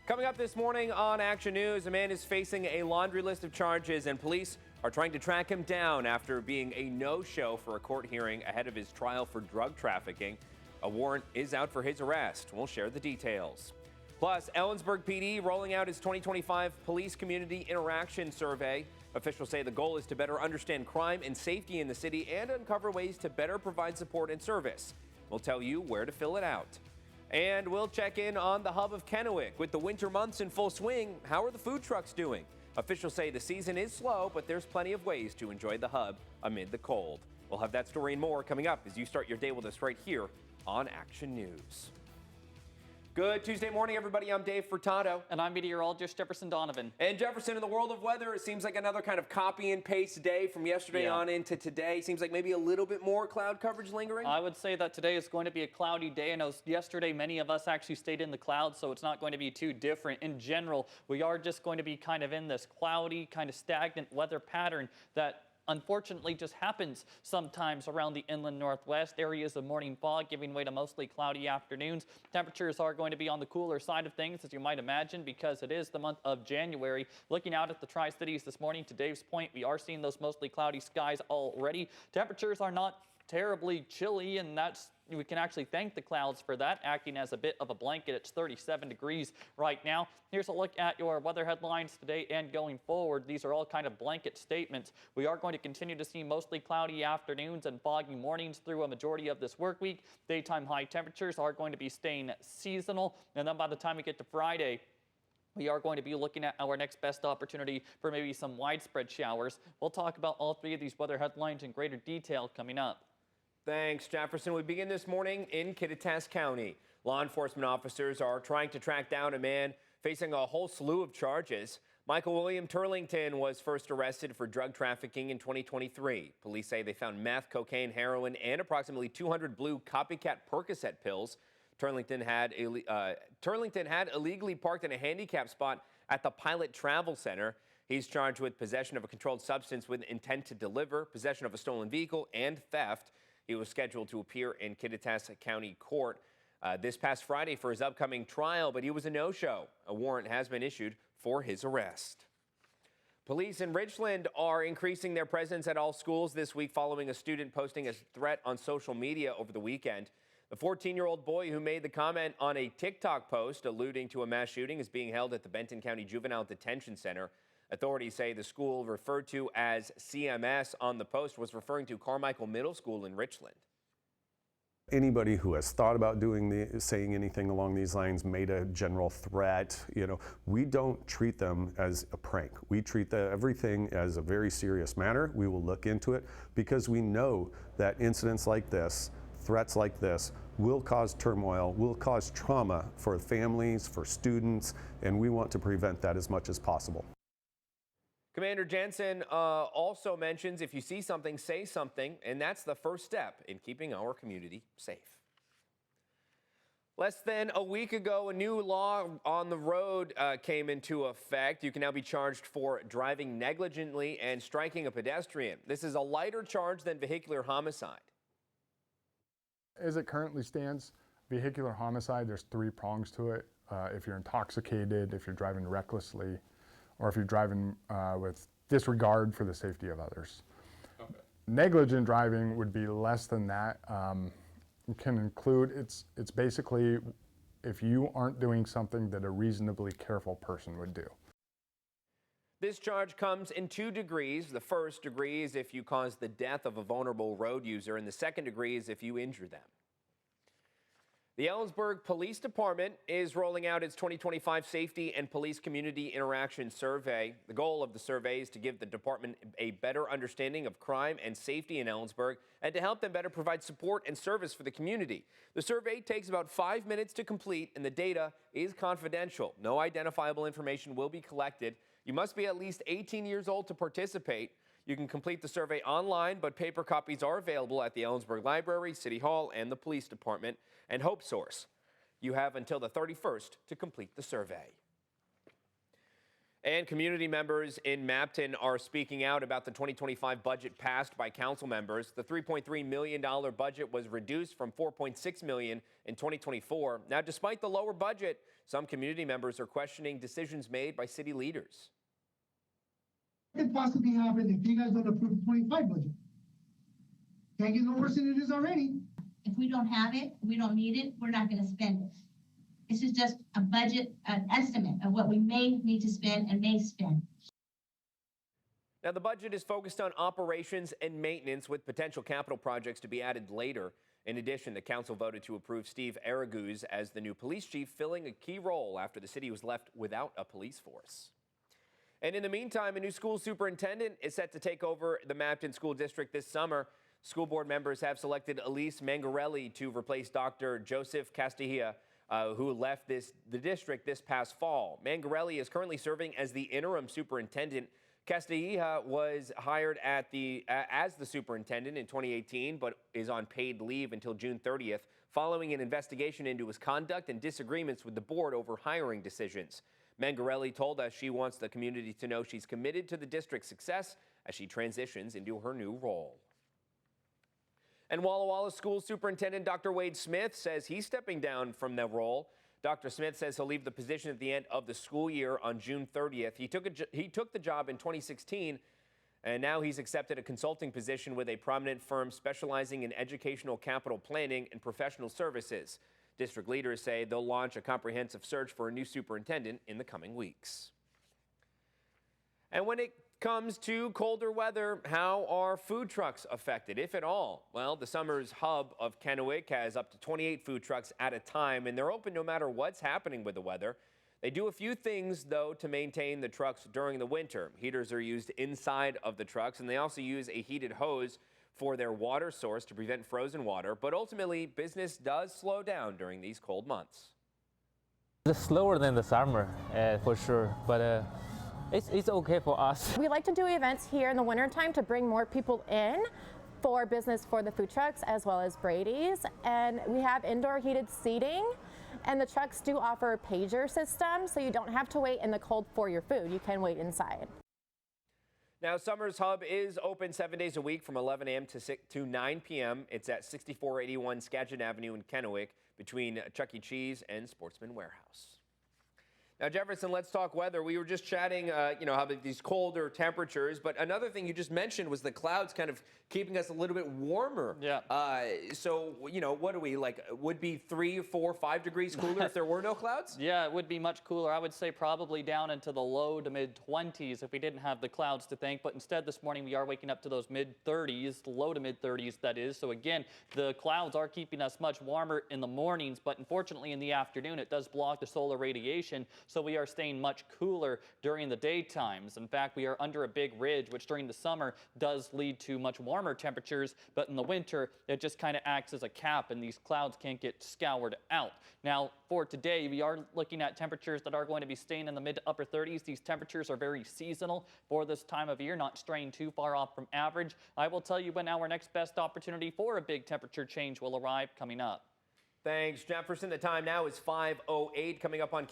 Coming up this morning on Action News, a man is facing a laundry list of charges, and police are trying to track him down after being a no-show for a court hearing ahead of his trial for drug trafficking. A warrant is out for his arrest. We'll share the details. Plus, Ellensburg PD rolling out its 2025 Police Community Interaction Survey. Officials say the goal is to better understand crime and safety in the city and uncover ways to better provide support and service. We'll tell you where to fill it out. And we'll check in on the hub of Kennewick. With the winter months in full swing, how are the food trucks doing? Officials say the season is slow, but there's plenty of ways to enjoy the hub amid the cold. We'll have that story and more coming up as you start your day with us right here on Action News. Good Tuesday morning, everybody. I'm Dave Furtado. And I'm meteorologist Jefferson Donovan. And Jefferson, in the world of weather, it seems like another kind of copy and paste day from yesterday on into today. Seems like maybe a little bit more cloud coverage lingering. I would say that today is going to be a cloudy day. I know yesterday many of us actually stayed in the clouds, so it's not going to be too different. In general, we are just going to be kind of in this cloudy, kind of stagnant weather pattern that unfortunately just happens sometimes around the inland northwest. Areas of morning fog giving way to mostly cloudy afternoons. Temperatures are going to be on the cooler side of things, as you might imagine, because it is the month of January. Looking out at the Tri-Cities this morning, to Dave's point, we are seeing those mostly cloudy skies already. Temperatures are not terribly chilly, and we can actually thank the clouds for that, acting as a bit of a blanket. It's 37 degrees right now. Here's a look at your weather headlines today and going forward. These are all kind of blanket statements. We are going to continue to see mostly cloudy afternoons and foggy mornings through a majority of this work week. Daytime high temperatures are going to be staying seasonal, and then by the time we get to Friday, we are going to be looking at our next best opportunity for maybe some widespread showers. We'll talk about all three of these weather headlines in greater detail coming up. Thanks, Jefferson. We begin this morning in Kittitas County. Law enforcement officers are trying to track down a man facing a whole slew of charges. Michael William Turlington was first arrested for drug trafficking in 2023. Police say they found meth, cocaine, heroin, and approximately 200 blue copycat Percocet pills. Turlington had illegally parked in a handicap spot at the Pilot Travel Center. He's charged with possession of a controlled substance with intent to deliver, possession of a stolen vehicle, and theft. He was scheduled to appear in Kittitas County Court this past Friday for his upcoming trial, but he was a no-show. A warrant has been issued for his arrest. Police in Richland are increasing their presence at all schools this week following a student posting a threat on social media over the weekend. The 14-year-old boy who made the comment on a TikTok post alluding to a mass shooting is being held at the Benton County Juvenile Detention Center. Authorities say the school, referred to as CMS on the post, was referring to Carmichael Middle School in Richland. Anybody who has thought about saying anything along these lines, made a general threat, we don't treat them as a prank. We treat everything as a very serious matter. We will look into it because we know that incidents like this, threats like this, will cause turmoil, will cause trauma for families, for students, and we want to prevent that as much as possible. Commander Jensen also mentions if you see something, say something, and that's the first step in keeping our community safe. Less than a week ago, a new law on the road came into effect. You can now be charged for driving negligently and striking a pedestrian. This is a lighter charge than vehicular homicide. As it currently stands, vehicular homicide, there's 3 prongs to it. If you're intoxicated, if you're driving recklessly, or if you're driving with disregard for the safety of others. Okay. Negligent driving would be less than that. It can include, it's basically if you aren't doing something that a reasonably careful person would do. This charge comes in 2 degrees. The first degree is if you cause the death of a vulnerable road user, and the second degree is if you injure them. The Ellensburg Police Department is rolling out its 2025 Safety and Police Community Interaction Survey. The goal of the survey is to give the department a better understanding of crime and safety in Ellensburg and to help them better provide support and service for the community. The survey takes about 5 minutes to complete, and the data is confidential. No identifiable information will be collected. You must be at least 18 years old to participate. You can complete the survey online, but paper copies are available at the Ellensburg Library, City Hall, and the Police Department. And Hope Source, you have until the 31st to complete the survey. And community members in Mapton are speaking out about the 2025 budget passed by council members. The $3.3 million budget was reduced from $4.6 million in 2024. Now, despite the lower budget, some community members are questioning decisions made by city leaders. What could possibly happen if you guys don't approve the 25 budget? Can't get no worse than it is already. If we don't have it, we don't need it, we're not going to spend it. This is just a budget, an estimate of what we may need to spend and may spend. Now, the budget is focused on operations and maintenance with potential capital projects to be added later. In addition, the council voted to approve Steve Araguz as the new police chief, filling a key role after the city was left without a police force. And in the meantime, a new school superintendent is set to take over the Mapton School District this summer. School board members have selected Elise Mangarelli to replace Dr. Joseph Castilla, who left the district this past fall. Mangarelli is currently serving as the interim superintendent. Castilla was hired as the superintendent in 2018, but is on paid leave until June 30th, following an investigation into his conduct and disagreements with the board over hiring decisions. Mangarelli told us she wants the community to know she's committed to the district's success as she transitions into her new role. And Walla Walla School Superintendent Dr. Wade Smith says he's stepping down from the role. Dr. Smith says he'll leave the position at the end of the school year on June 30th. He took the job in 2016, and now he's accepted a consulting position with a prominent firm specializing in educational capital planning and professional services. District leaders say they'll launch a comprehensive search for a new superintendent in the coming weeks. And when it comes to colder weather, how are food trucks affected, if at all? Well, the summer's hub of Kennewick has up to 28 food trucks at a time, and they're open no matter what's happening with the weather. They do a few things, though, to maintain the trucks during the winter. Heaters are used inside of the trucks, and they also use a heated hose for their water source to prevent frozen water. But ultimately, business does slow down during these cold months. It's slower than the summer, for sure, but it's okay for us. We like to do events here in the wintertime to bring more people in for business for the food trucks as well as Brady's. And we have indoor heated seating, and the trucks do offer a pager system, so you don't have to wait in the cold for your food. You can wait inside. Now, Summer's Hub is open 7 days a week from 11 a.m. to 9 p.m. It's at 6481 Skagit Avenue in Kennewick between Chuck E. Cheese and Sportsman Warehouse. Now, Jefferson, let's talk weather. We were just chatting, how these colder temperatures, but another thing you just mentioned was the clouds kind of keeping us a little bit warmer. Yeah. So, what are we, would be 3, 4, 5 degrees cooler if there were no clouds? Yeah, it would be much cooler. I would say probably down into the low to mid 20s if we didn't have the clouds to thank. But instead this morning we are waking up to those mid 30s, low to mid 30s that is. So again, the clouds are keeping us much warmer in the mornings, but unfortunately in the afternoon it does block the solar radiation. So we are staying much cooler during the daytimes. In fact, we are under a big ridge, which during the summer does lead to much warmer temperatures, but in the winter, it just kind of acts as a cap and these clouds can't get scoured out. Now, for today, we are looking at temperatures that are going to be staying in the mid to upper 30s. These temperatures are very seasonal for this time of year, not straying too far off from average. I will tell you when our next best opportunity for a big temperature change will arrive coming up. Thanks, Jefferson. The time now is 5:08. Coming up on KEPR